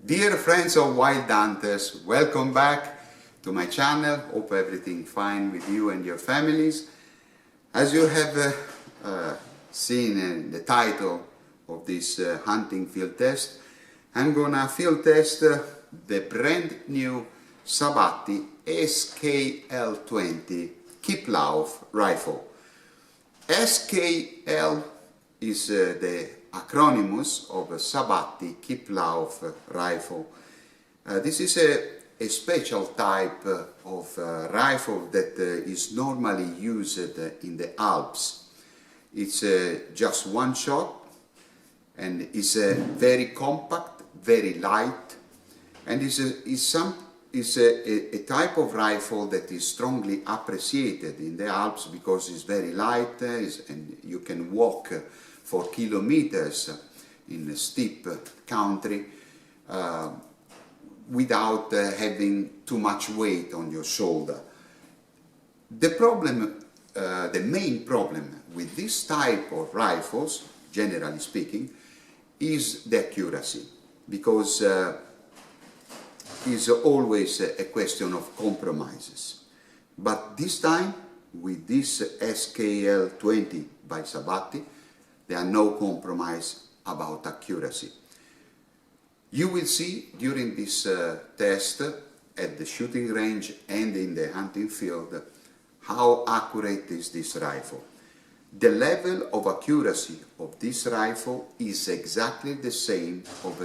Dear friends of Wild Hunters, welcome back to my channel. Hope everything fine with you and your families. As you have seen in the title of this hunting field test, I'm gonna field test the brand new Sabatti SKL-20 Kipplauf rifle. SKL is the acronymus of Sabatti Kipplauf rifle. This is a special type of rifle that is normally used in the Alps. It's just one shot and it's very compact, very light, and is a type of rifle that is strongly appreciated in the Alps because it's very light and you can walk for kilometers in a steep country without having too much weight on your shoulder. The problem, the main problem with this type of rifles, generally speaking, is the accuracy, because it's always a question of compromises. But this time, with this SKL-20 by Sabatti, there are no compromise about accuracy. You will see during this test at the shooting range and in the hunting field how accurate is this rifle. The level of accuracy of this rifle is exactly the same of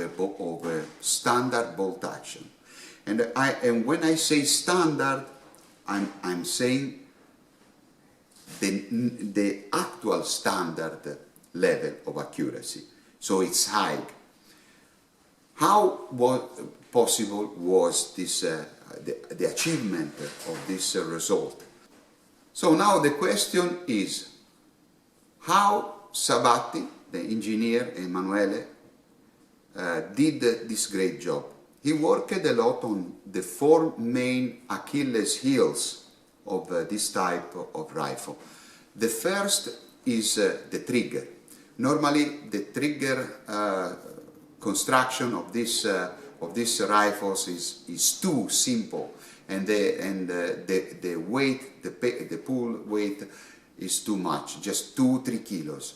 a standard bolt action. And when I say standard, I'm saying the actual standard level of accuracy, so it's high. How possible was this the achievement of this result? So now the question is how Sabatti, the engineer Emanuele, did this great job. He worked a lot on the four main Achilles heels of this type of rifle. The first is the trigger. Normally the trigger construction of these rifles is too simple, and the weight, the pull weight is too much, just 2-3 kilos.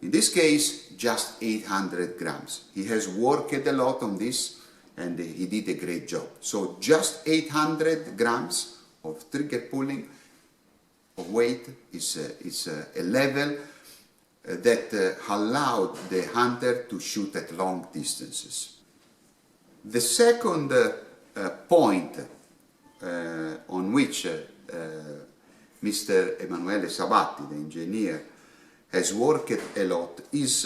In this case, just 800 grams. He has worked a lot on this and he did a great job. So just 800 grams of trigger pulling of weight is a level that allowed the hunter to shoot at long distances. The second point on which Mr. Emanuele Sabatti, the engineer, has worked a lot is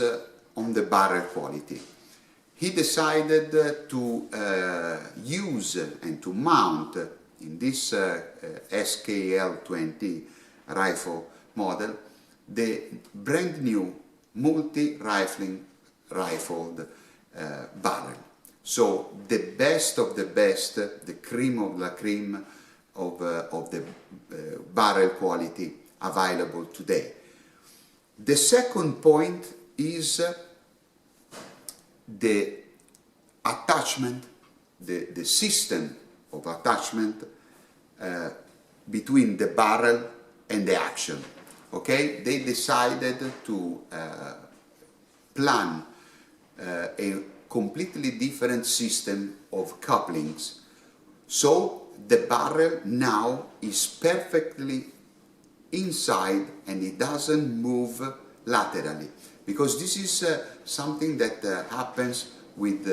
on the barrel quality. He decided to use and to mount in this SKL-20 rifle model the brand new multi-rifling rifled barrel. So the best of the best, the cream of la cream of the barrel quality available today. The second point is the attachment, the system of attachment between the barrel and the action. Okay, they decided to plan a completely different system of couplings. So the barrel now is perfectly inside and it doesn't move laterally, because this is something that happens with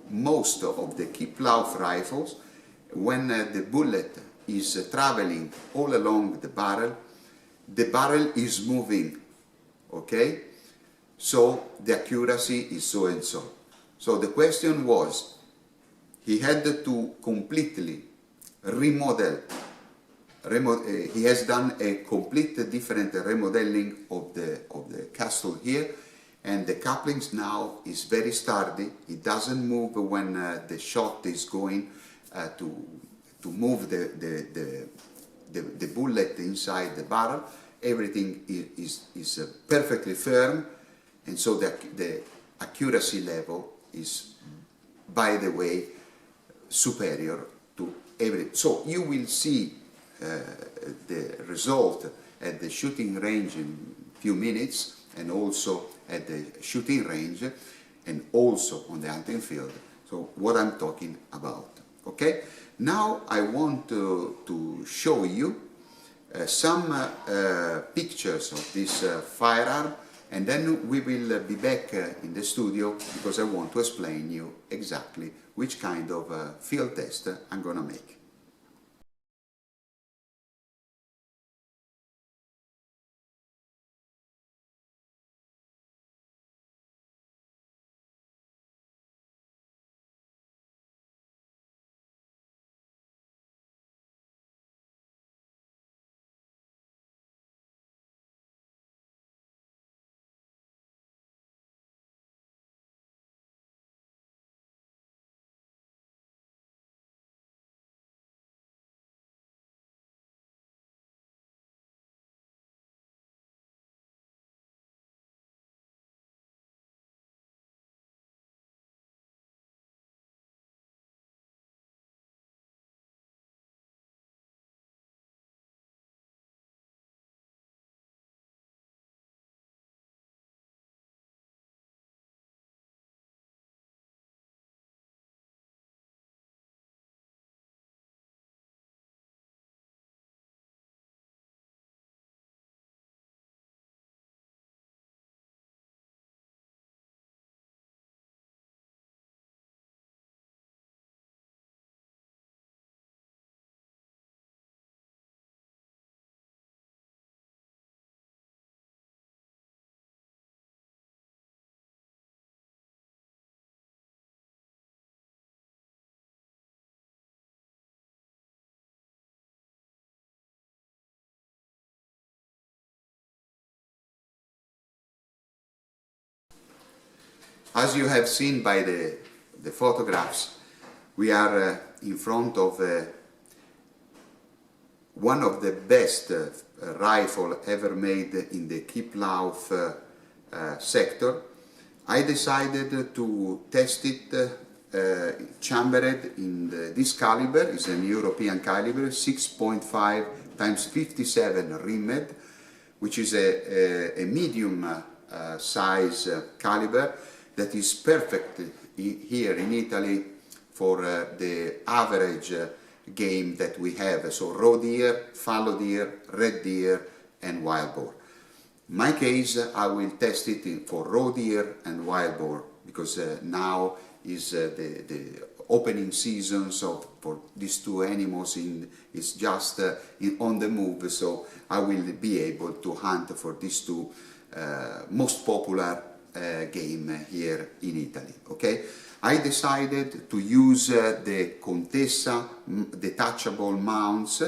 most of the Kipplauf rifles. When the bullet is traveling all along the barrel is moving, okay? So the accuracy is so and so. So the question was, he had to completely remodel. He has done a complete different remodeling of the castle here, and the couplings now is very sturdy. It doesn't move when the shot is going to move the bullet inside the barrel. Everything is perfectly firm, and so the accuracy level is by the way, superior to every. So you will see the result at the shooting range in few minutes, and also at the shooting range, and also on the hunting field. So what I'm talking about. Okay, now I want to show you some pictures of this firearm, and then we will be back in the studio, because I want to explain you exactly which kind of field test I'm gonna make. As you have seen by the photographs, we are in front of one of the best rifle ever made in the Kipplauf sector. I decided to test it chambered in this caliber. It's an European caliber, 6.5 times 57 rimmed, which is a medium size caliber that is perfect here in Italy for the average game that we have, so roe deer, fallow deer, red deer and wild boar. In my case, I will test it for roe deer and wild boar, because now is the opening season, so for these two animals is just on the move, so I will be able to hunt for these two most popular game here in Italy. Okay, I decided to use the Contessa detachable mounts,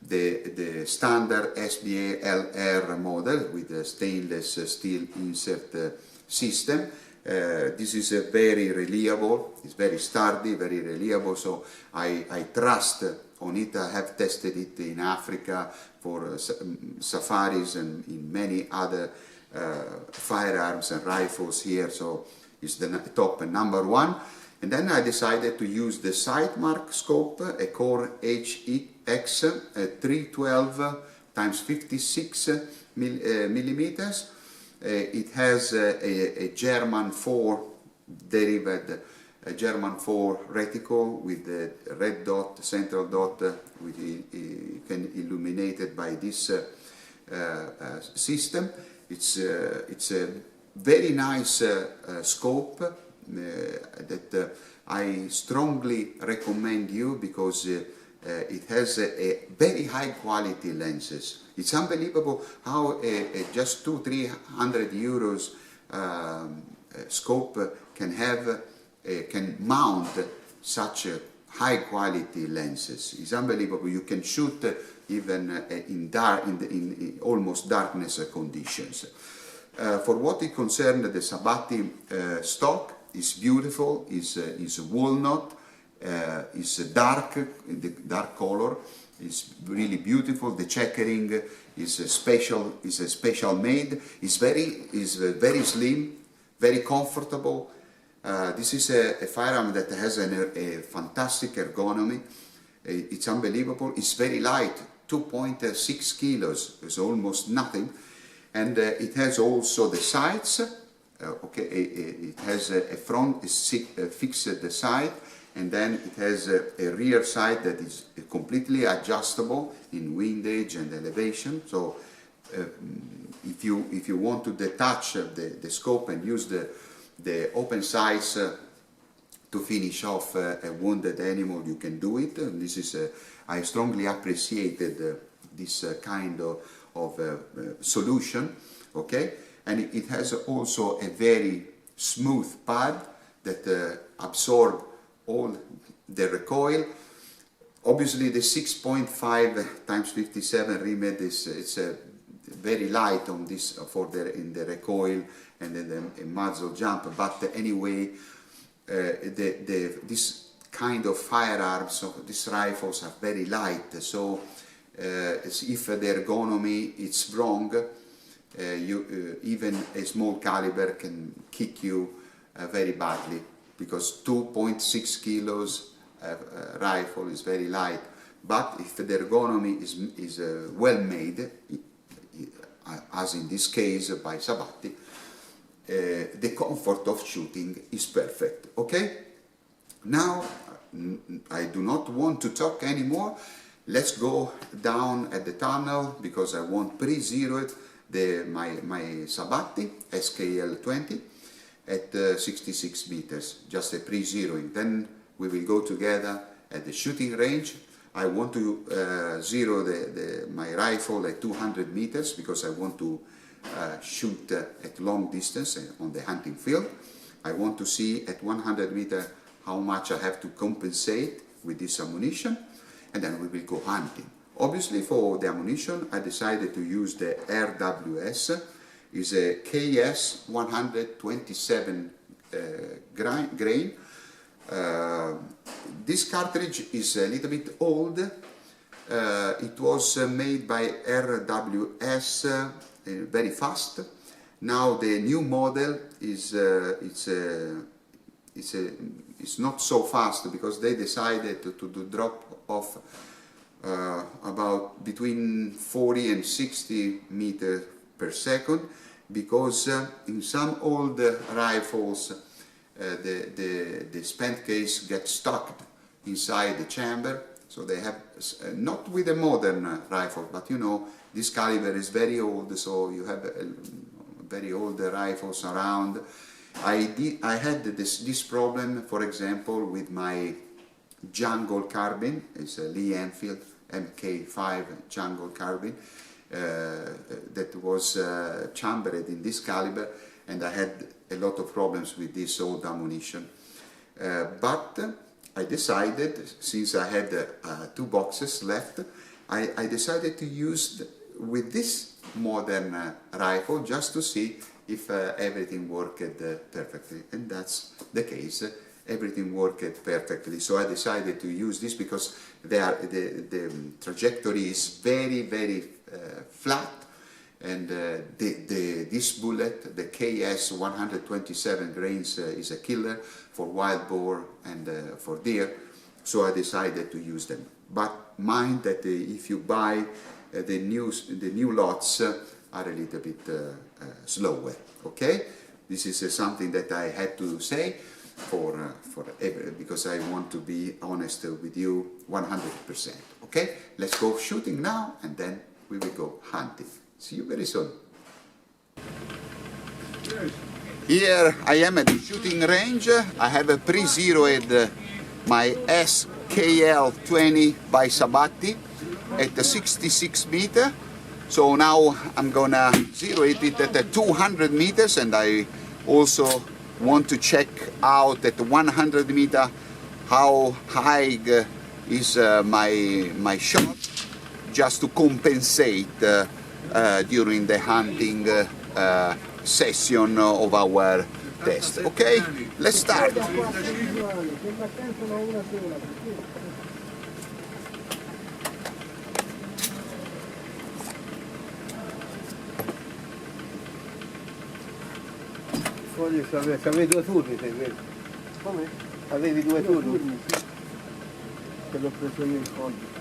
the standard SB01 model with the stainless steel insert system. This is very reliable, it's very sturdy, very reliable, so I trust on it. I have tested it in Africa for safaris and in many other firearms and rifles here, so it's the top number one. And then I decided to use the Sightmark scope, a Core HX 312 times 56 millimeters. It has a German 4 derived, a German 4 reticle with the red dot, central dot, can illuminated by this system. It's a very nice scope that I strongly recommend you, because it has a very high quality lenses. It's unbelievable how just 200-300 euros scope can mount such high quality lenses. It's unbelievable. You can shoot even in almost darkness conditions. For what it concerns the Sabatti stock, is beautiful, is walnut, is dark, the dark color, is really beautiful. The checkering is a special made. Is very slim, very comfortable. This is a firearm that has a fantastic ergonomy. It's unbelievable. It's very light, 2.6 kilos. It's almost nothing. And it has also the sights. It has a front fixed sight, and then it has a rear sight that is completely adjustable in windage and elevation. So if you want to detach the scope and use the open sights to finish off a wounded animal, you can do it. And this is I strongly appreciated this kind of solution. Okay, and it has also a very smooth pad that absorb all the recoil. Obviously, the 6.5 times 57 remed it's very light on this in the recoil and in the muzzle jump. But anyway, this kind of firearms, these rifles are very light. So if the ergonomy is wrong, even a small caliber can kick you very badly, because 2.6 kilos rifle is very light. But if the ergonomy is well made, as in this case by Sabatti, the comfort of shooting is perfect. Okay? Now I do not want to talk anymore. Let's go down at the tunnel, because I want pre-zero it. My Sabatti SKL-20 at 66 meters, just a pre-zeroing. Then we will go together at the shooting range. I want to zero my rifle at 200 meters, because I want to shoot at long distance on the hunting field. I want to see at 100 meters how much I have to compensate with this ammunition, and then we will go hunting. Obviously, for the ammunition, I decided to use the RWS. It's a KS 127 grain. This cartridge is a little bit old. It was made by RWS very fast. Now the new model is it's not so fast, because they decided to drop off about between 40 and 60 meters per second, because in some old rifles the spent case gets stuck inside the chamber. So they have, not with a modern rifle, but you know, this caliber is very old, so you have very old rifles around. I had this problem, for example, with my jungle carbine. It's a Lee Enfield MK5 jungle carbine that was chambered in this caliber, and I had a lot of problems with this old ammunition. But I decided, since I had 2 boxes left, I decided to use with this modern rifle, just to see if everything worked perfectly, and that's the case. Everything worked perfectly, so I decided to use this, because the trajectory is very, very flat, and this bullet, the KS 127 grains, is a killer for wild boar and for deer, so I decided to use them. But mind that if you buy the new lots are a little bit slower. Okay, this is something that I had to say because I want to be honest with you 100%. Okay, let's go shooting now, and then we will go hunting. See you very soon. Here I am at the shooting range. I have pre-zeroed my SKL-20 by Sabatti at the 66 meter. So now I'm gonna zero it at 200 meters, and I also want to check out at 100 meter how high is my shot, just to compensate during the hunting session of our test. Okay, let's start. Voglio sapere 2 turni, se vedi. Come? Avevi due turni? Sì. Che l'ho preso io il foglio.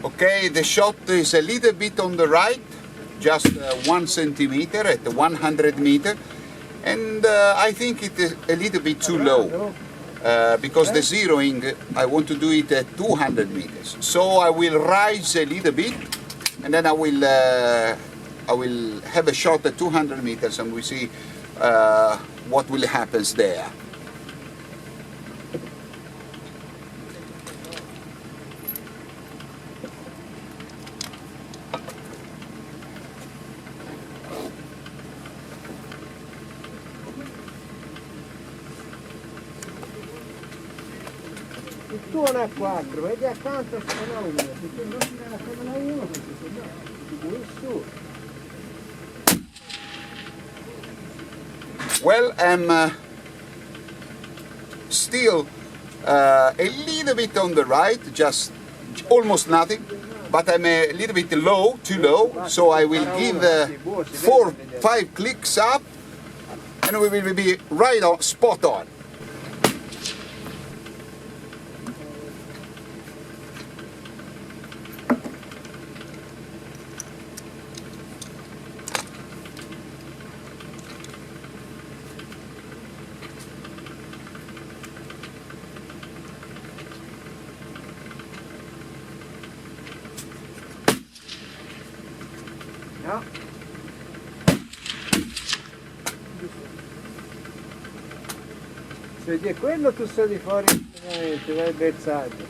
Okay, the shot is a little bit on the right, just 1 centimeter at 100 meter, and I think it is a little bit too low because the zeroing, I want to do it at 200 meters. So I will rise a little bit, and then I will have a shot at 200 meters, and we see what will happen there. Il tuo non è 4, vedi accanto c'è una 1, se tu non tira la femmina 1 questo sono su. Well, I'm still a little bit on the right, just almost nothing, but I'm a little bit low, too low, so I will give 4-5 clicks up and we will be right on, spot on. No. Se vedi quello tu sei di fuori ti vai il bersaglio.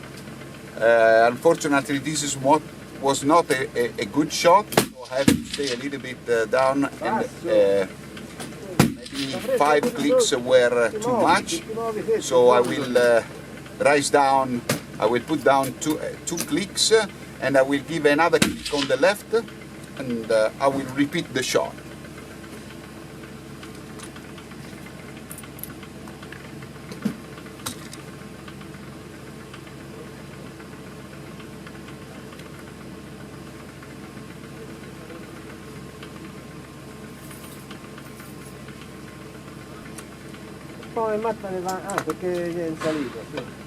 Unfortunately, this is what was not a good shot, so I have to stay a little bit down, and maybe 5 clicks were too much, so I will rise down, I will put down two clicks, and I will give another click on the left, and I will repeat the shot. Poi Matta ne va, perché è in salita, sì.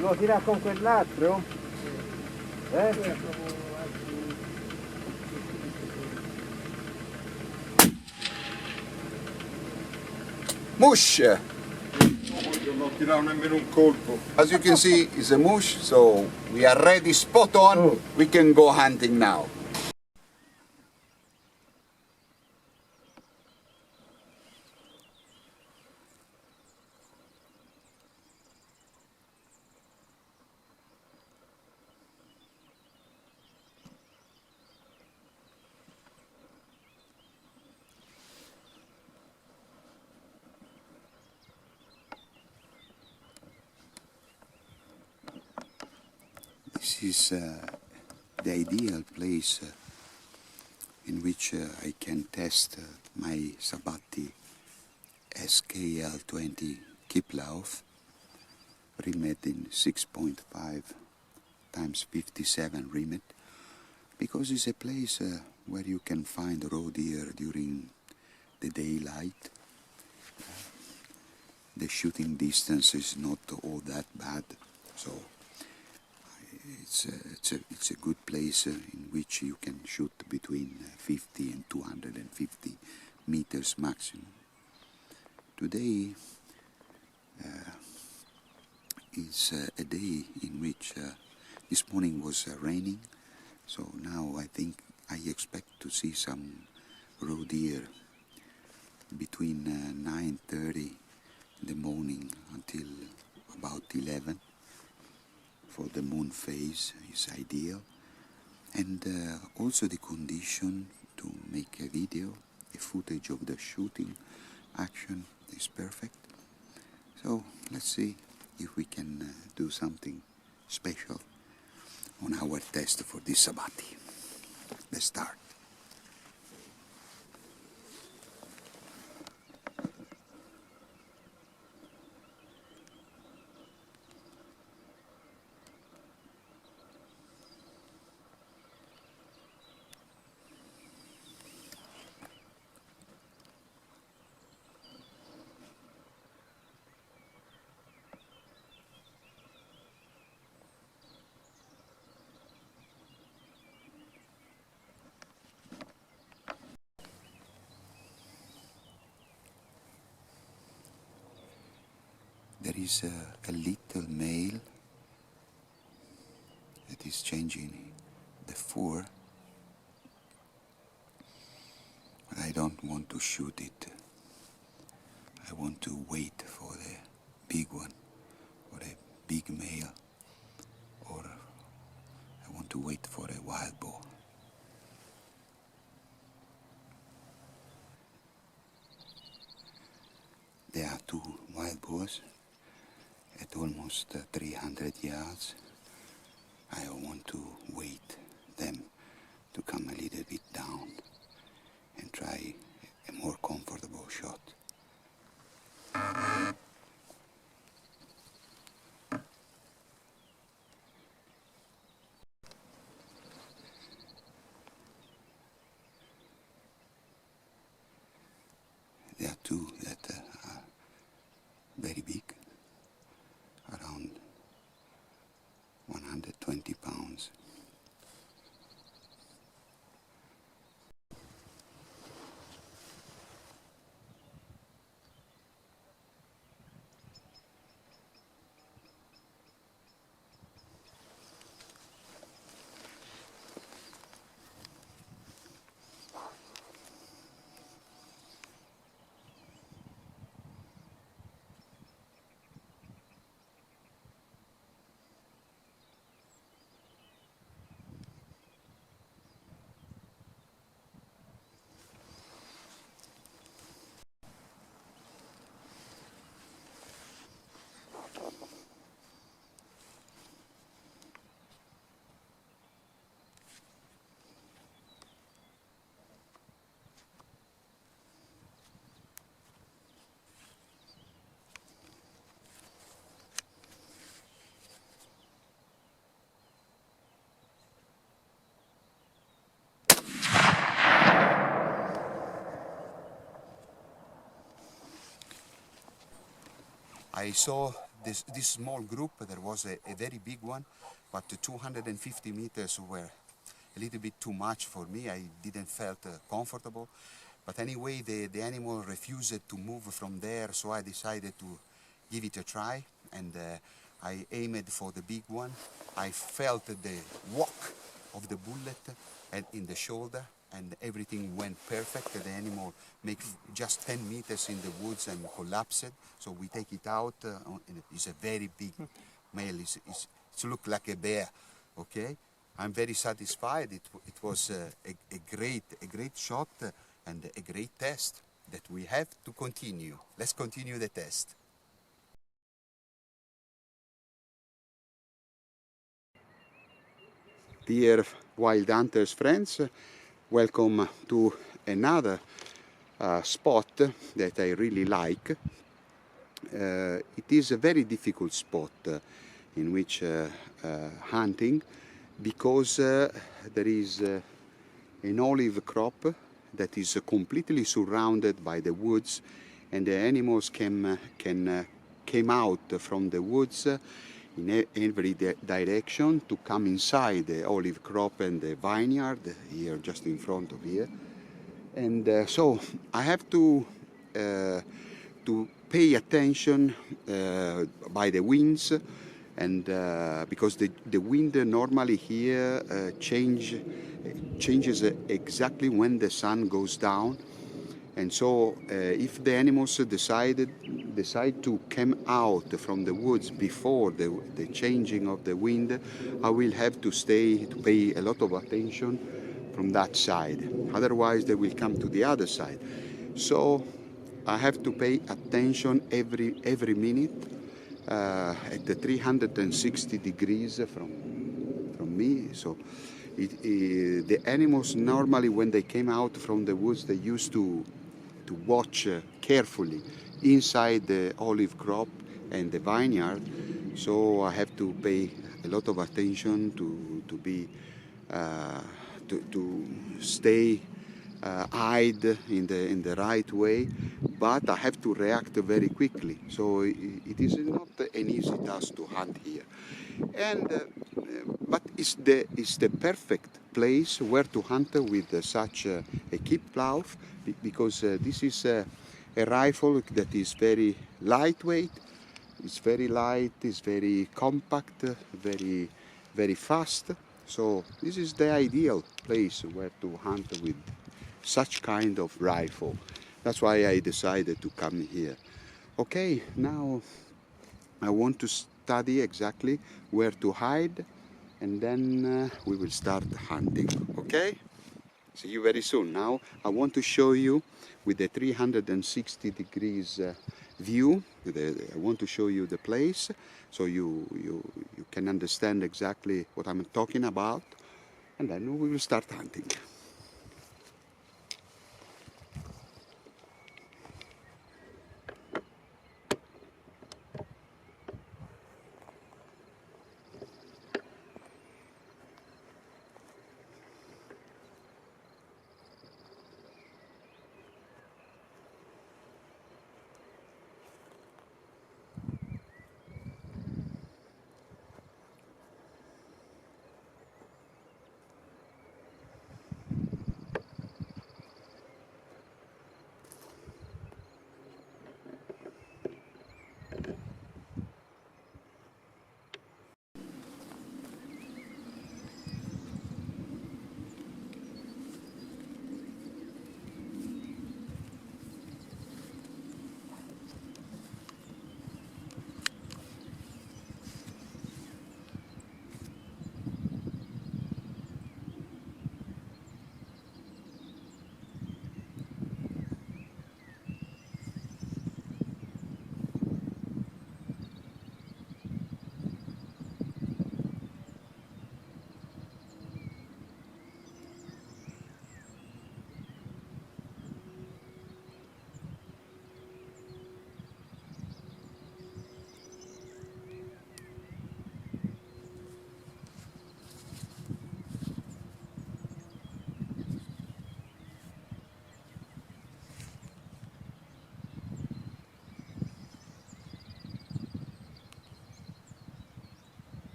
Lo tira con quell'altro? Mush! Non tiravo nemmeno un colpo. As you can see, it's a mush, so we are ready, spot on, we can go hunting now. This is the ideal place in which I can test my Sabatti SKL-20 Kipplauf, remed in 6.5 times 57 remed, because it's a place where you can find roe deer during the daylight. The shooting distance is not all that bad, so it's a good place in which you can shoot between 50 and 250 meters maximum. Today is a day in which this morning was raining, so now I expect to see some roe deer between 9:30 in the morning until about 11. For the moon phase is ideal, and also the condition to make a video the footage of the shooting action is perfect. So let's see if we can do something special on our test for this Sabatti. Let's start. There is a little male that is changing the fur. But I don't want to shoot it. I want to wait for the big one, for a big male, or I want to wait for a wild boar. There are two wild boars at almost 300 yards. I want to wait them to come a little bit down and try a more comfortable shot. There are two that are very big, around 120 pounds. I saw this small group. There was a very big one, but the 250 meters were a little bit too much for me. I didn't felt comfortable. But anyway, the animal refused to move from there, so I decided to give it a try, and I aimed for the big one. I felt the walk of the bullet and in the shoulder, and everything went perfect. The animal made just 10 meters in the woods and collapsed. So we take it out. It's a very big male. It looks like a bear. Okay, I'm very satisfied. It was a great shot and a great test that we have to continue. Let's continue the test. Dear Wild Hunters friends, welcome to another spot that I really like. It is a very difficult spot in which hunting, because there is an olive crop that is completely surrounded by the woods, and the animals came out from the woods in every direction to come inside the olive crop and the vineyard here just in front of here. And so I have to pay attention by the winds, and because the wind normally here changes exactly when the sun goes down. And so if the animals decide to come out from the woods before the changing of the wind, I will have to pay a lot of attention from that side. Otherwise, they will come to the other side. So I have to pay attention every minute at the 360 degrees from me. So the animals normally, when they came out from the woods, they used to watch carefully inside the olive crop and the vineyard. So I have to pay a lot of attention to be to stay hide in the right way, but I have to react very quickly. So it is not an easy task to hunt here, and but it's the perfect place where to hunt with such a Kipplauf, because this is a rifle that is very lightweight. It's very light, it's very compact, very fast. So this is the ideal place where to hunt with such kind of rifle. That's why I decided to come here. Okay, now I want to study exactly where to hide, and then we will start hunting. Okay? See you very soon. Now I want to show you with the 360 degrees view. I want to show you the place so you can understand exactly what I'm talking about, and then we will start hunting.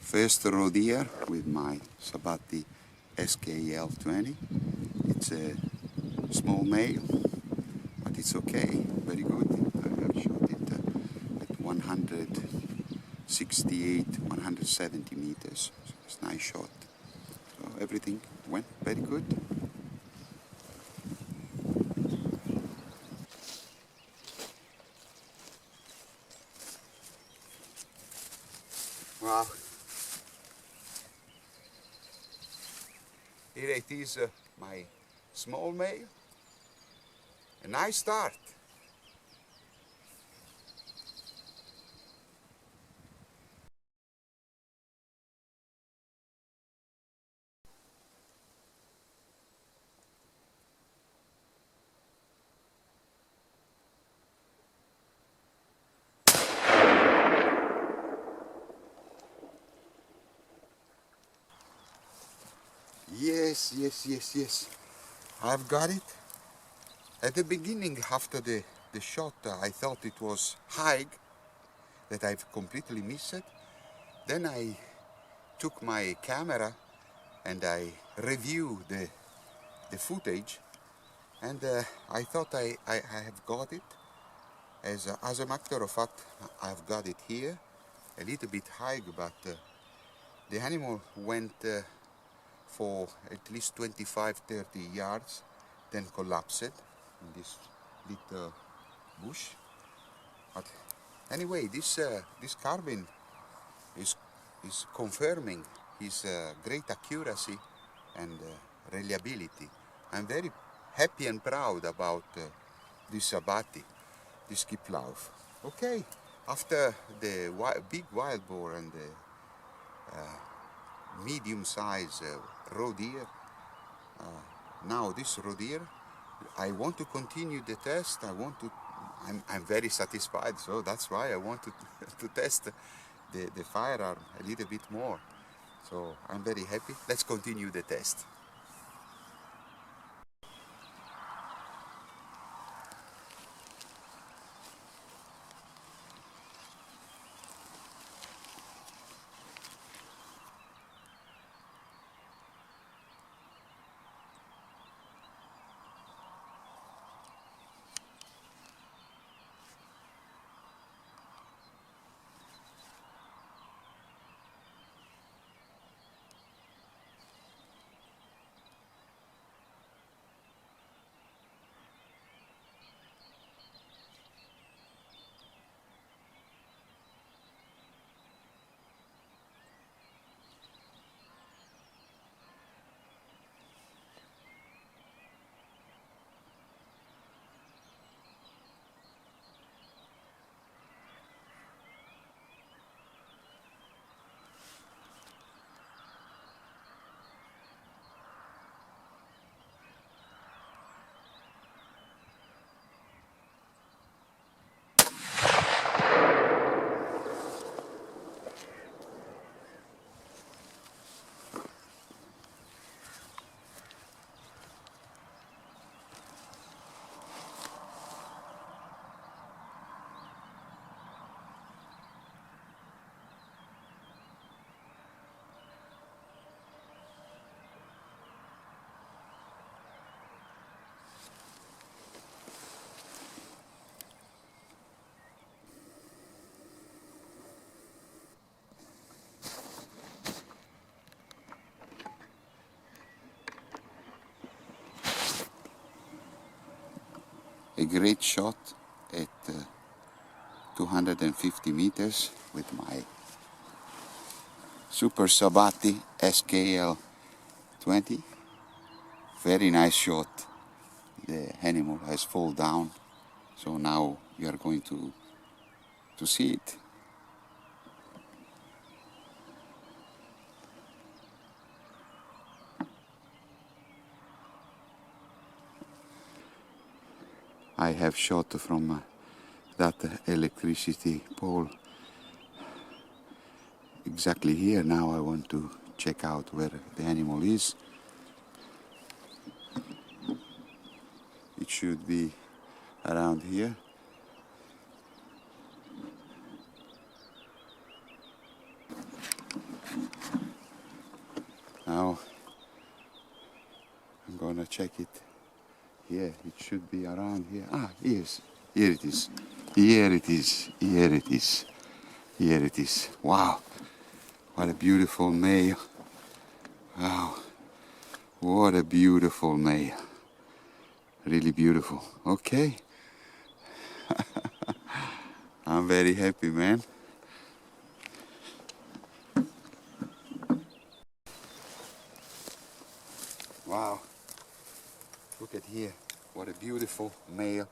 First roe deer with my Sabatti SKL-20. It's a small male, but it's okay, very good. I have shot it at 168, 170 meters. So it's a nice shot. So everything went very good. Wow. Here it is, my small male. A nice start. Yes. I've got it. At the beginning, after the shot, I thought it was high, that I've completely missed it. Then I took my camera and I review the footage, and I thought I have got it. As a matter of fact, I've got it here, a little bit high, but the animal went for at least 25-30 yards, then collapsed in this little bush. But anyway, this carbine is confirming his great accuracy and reliability. I'm very happy and proud about this Sabatti, this Kipplauf. Okay, after the big wild boar and the medium-sized roe deer, now this roe deer, I want to continue the test. I'm very satisfied, so that's why I want to test the firearm a little bit more. So I'm very happy. Let's continue the test. A great shot at 250 meters with my Super Sabatti SKL-20. Very nice shot. The animal has fallen down, so now we are going to see it. I have shot from that electricity pole exactly here. Now I want to check out where the animal is. It should be around here. Now I'm gonna check it. Yeah, it should be around here. Ah, yes. Here it is. Here it is. Here it is. Here it is. Wow. What a beautiful male. Wow. What a beautiful male. Really beautiful. Okay. I'm very happy, man. Wow. Look at here. What a beautiful male.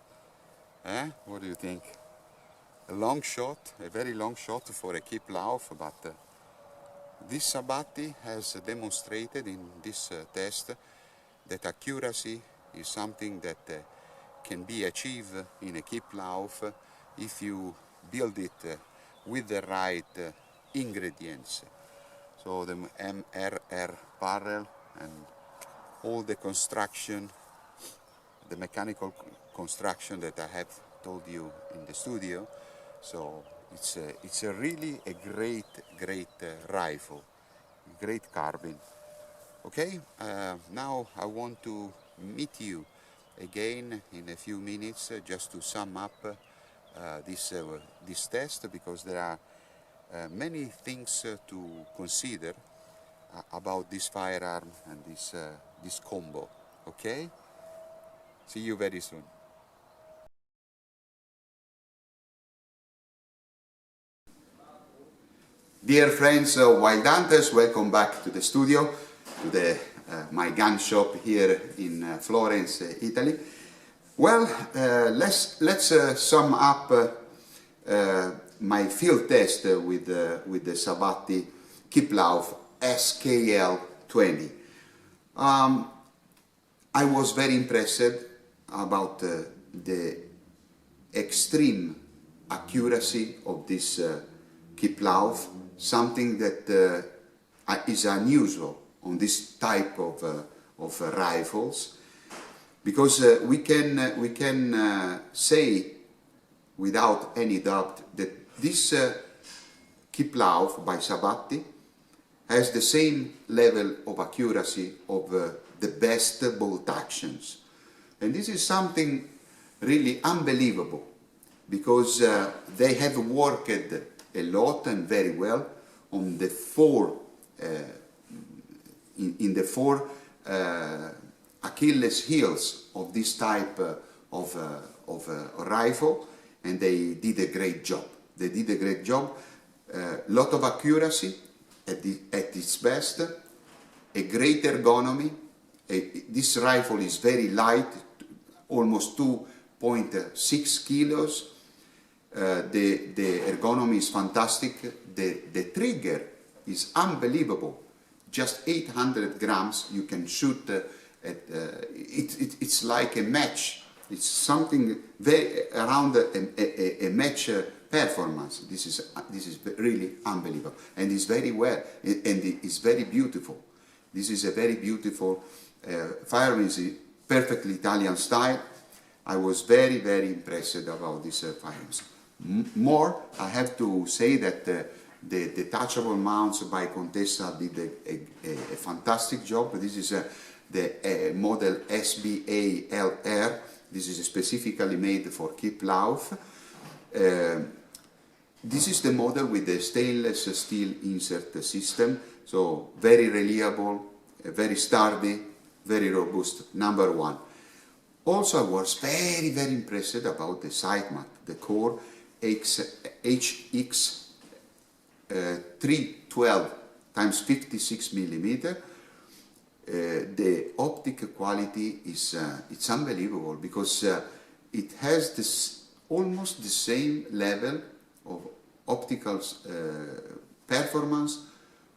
Eh? What do you think? A long shot, a very long shot for a Kipplauf, but this Sabatti has demonstrated in this test that accuracy is something that can be achieved in a Kipplauf if you build it with the right ingredients. So the MRR barrel and all the construction, the mechanical construction that I have told you in the studio. So it's a really a great rifle, great carbine. Okay, now I want to meet you again in a few minutes just to sum up this test, because there are many things to consider about this firearm and this combo. Okay, see you very soon. Dear friends, Wild Hunters, welcome back to the studio, to my gun shop here in Florence, Italy. Well, let's sum up my field test with the Sabatti Kipplauf SKL-20. I was very impressed about the extreme accuracy of this Kipplauf, something that is unusual on this type of rifles, because we can say without any doubt that this Kipplauf by Sabatti has the same level of accuracy of the best bolt actions, and this is something really unbelievable, because they have worked a lot and very well on the four in the four Achilles heels of this type of rifle, and they did a great job. They did a great job. Lot of accuracy at its best, a great ergonomy. This rifle is very light, almost 2.6 kilos. The ergonomy is fantastic. The trigger is unbelievable. Just 800 grams. You can shoot it's like a match. It's something very around a match performance. This is really unbelievable, and it's very well, and it's very beautiful. This is a very beautiful firearm. It's perfectly Italian style. I was very impressed about these firearms. More, I have to say that the detachable mounts by Contessa did a fantastic job. This is the model SB01. This is specifically made for Kipplauf. This is the model with the stainless steel insert system, so very reliable, very sturdy, very robust, number one. Also, I was very impressed about the Sightmark, the Core HX 312 times 56 millimeter. The optic quality is it's unbelievable, because it has this almost the same level of optical performance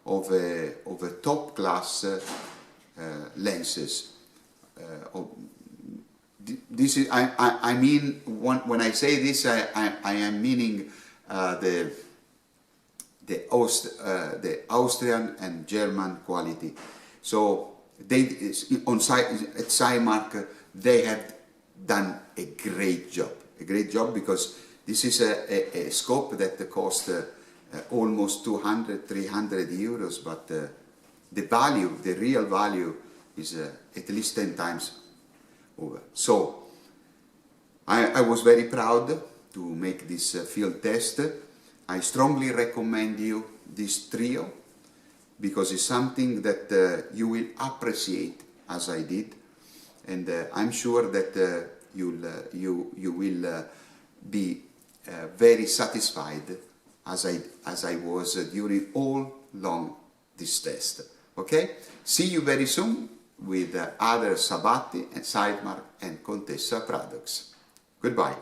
of a top class lenses. This is I mean, when I say this, I am meaning the Austrian and German quality. So they at Sightmark they have done a great job, because this is a scope that costs almost 200-300 euros, but the value, the real value, is at least 10 times over. So I was very proud to make this field test. I strongly recommend you this trio, because it's something that you will appreciate as I did, and I'm sure that you will be very satisfied as I was during all long this test. Okay, see you very soon with other Sabatti and Sightmark and Contessa products. Goodbye.